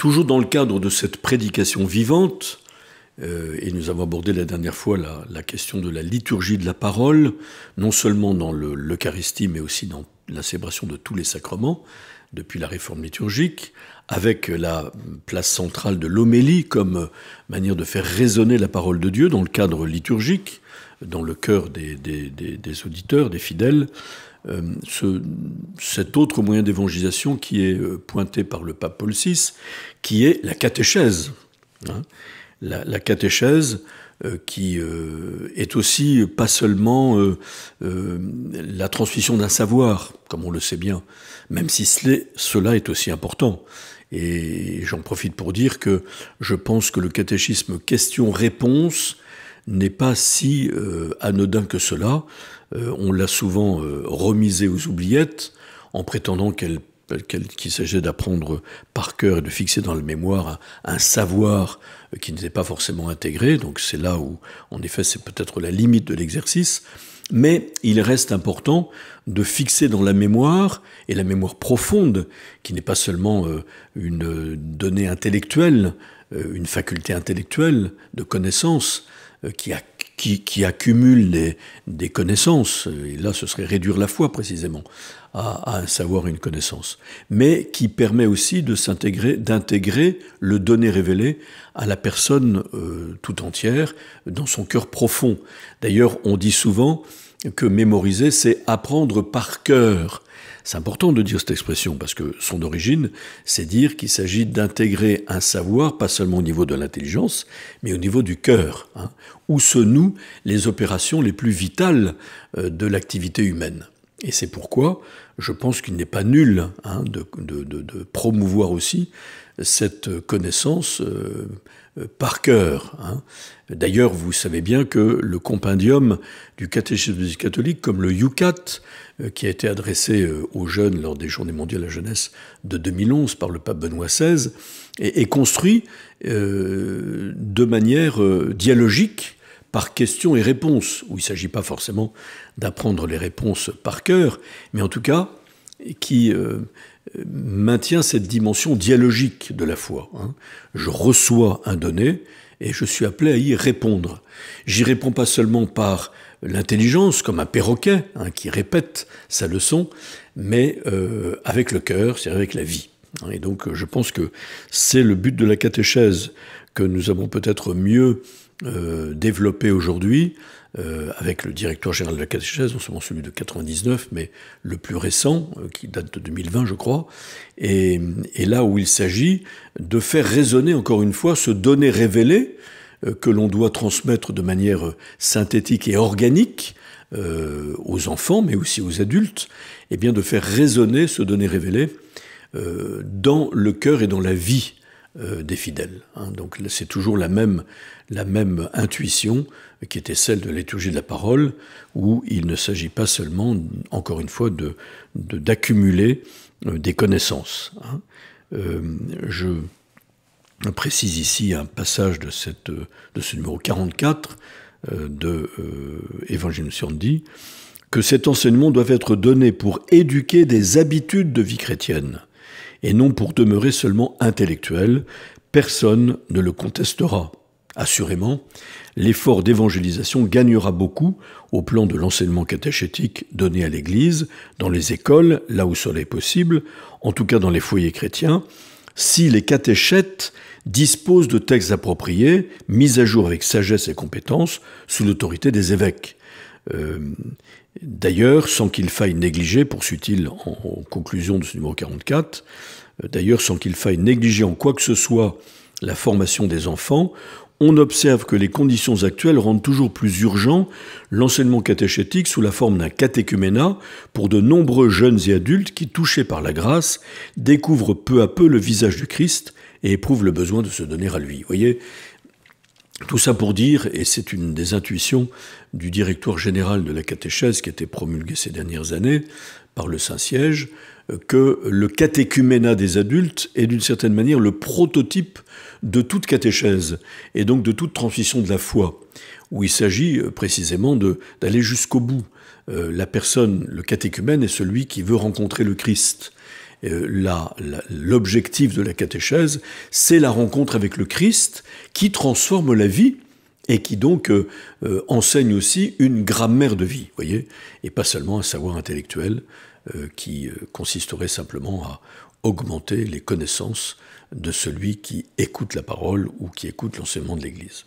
Toujours dans le cadre de cette prédication vivante, et nous avons abordé la dernière fois la question de la liturgie de la parole, non seulement dans l'Eucharistie, mais aussi dans la célébration de tous les sacrements, depuis la réforme liturgique, avec la place centrale de l'homélie comme manière de faire résonner la parole de Dieu dans le cadre liturgique, dans le cœur des auditeurs, des fidèles. Cet autre moyen d'évangélisation qui est pointé par le pape Paul VI, qui est la catéchèse. La catéchèse qui est aussi pas seulement la transmission d'un savoir, comme on le sait bien, même si cela est aussi important. Et j'en profite pour dire que je pense que le catéchisme question-réponse n'est pas si anodin que cela. On l'a souvent remisé aux oubliettes en prétendant qu'il s'agissait d'apprendre par cœur et de fixer dans la mémoire un savoir qui n'était pas forcément intégré. Donc c'est là où, en effet, c'est peut-être la limite de l'exercice. Mais il reste important de fixer dans la mémoire, et la mémoire profonde, qui n'est pas seulement une donnée intellectuelle, une faculté intellectuelle de connaissance, qui accumule des connaissances, et là ce serait réduire la foi précisément à un savoir et une connaissance, mais qui permet aussi d'intégrer le donné révélé à la personne tout entière, dans son cœur profond. D'ailleurs, on dit souvent que mémoriser, c'est apprendre par cœur. C'est important de dire cette expression parce que son origine, c'est dire qu'il s'agit d'intégrer un savoir, pas seulement au niveau de l'intelligence, mais au niveau du cœur, où se nouent les opérations les plus vitales de l'activité humaine. Et c'est pourquoi je pense qu'il n'est pas nul de promouvoir aussi cette connaissance par cœur. D'ailleurs, vous savez bien que le compendium du catéchisme catholique, comme le Yucat, qui a été adressé aux jeunes lors des Journées mondiales de la jeunesse de 2011 par le pape Benoît XVI, est construit de manière dialogique, par questions et réponses, où il ne s'agit pas forcément d'apprendre les réponses par cœur, mais en tout cas qui maintient cette dimension dialogique de la foi. Je reçois un donné et je suis appelé à y répondre. J'y réponds pas seulement par l'intelligence, comme un perroquet qui répète sa leçon, mais avec le cœur, c'est-à-dire avec la vie. Et donc je pense que c'est le but de la catéchèse que nous avons peut-être mieux développé aujourd'hui, avec le directoire général de la catéchèse, non seulement celui de 99, mais le plus récent, qui date de 2020, je crois, et là où il s'agit de faire résonner, encore une fois, ce donné révélé que l'on doit transmettre de manière synthétique et organique aux enfants, mais aussi aux adultes, et bien de faire résonner ce donné révélé dans le cœur et dans la vie des fidèles. Donc c'est toujours la même intuition qui était celle de la liturgie de la parole, où il ne s'agit pas seulement, encore une fois, d'accumuler des connaissances. Je précise ici un passage de ce numéro 44 de Evangelii Nuntiandi, que cet enseignement doit être donné pour éduquer des habitudes de vie chrétienne, et non pour demeurer seulement intellectuel. Personne ne le contestera. Assurément, l'effort d'évangélisation gagnera beaucoup au plan de l'enseignement catéchétique donné à l'Église, dans les écoles, là où cela est possible, en tout cas dans les foyers chrétiens, si les catéchètes disposent de textes appropriés, mis à jour avec sagesse et compétence, sous l'autorité des évêques. D'ailleurs, sans qu'il faille négliger, poursuit-il en conclusion de ce numéro 44, d'ailleurs, sans qu'il faille négliger en quoi que ce soit la formation des enfants, on observe que les conditions actuelles rendent toujours plus urgent l'enseignement catéchétique sous la forme d'un catéchuménat pour de nombreux jeunes et adultes qui, touchés par la grâce, découvrent peu à peu le visage du Christ et éprouvent le besoin de se donner à lui. Vous voyez, tout ça pour dire, et c'est une des intuitions du directoire général de la catéchèse qui a été promulgué ces dernières années par le Saint-Siège, que le catéchuménat des adultes est d'une certaine manière le prototype de toute catéchèse, et donc de toute transmission de la foi, où il s'agit précisément d'aller jusqu'au bout. La personne, le catéchumène, est celui qui veut rencontrer le Christ. l'objectif de la catéchèse, c'est la rencontre avec le Christ qui transforme la vie et qui donc enseigne aussi une grammaire de vie, voyez, et pas seulement un savoir intellectuel qui consisterait simplement à augmenter les connaissances de celui qui écoute la parole ou qui écoute l'enseignement de l'Église.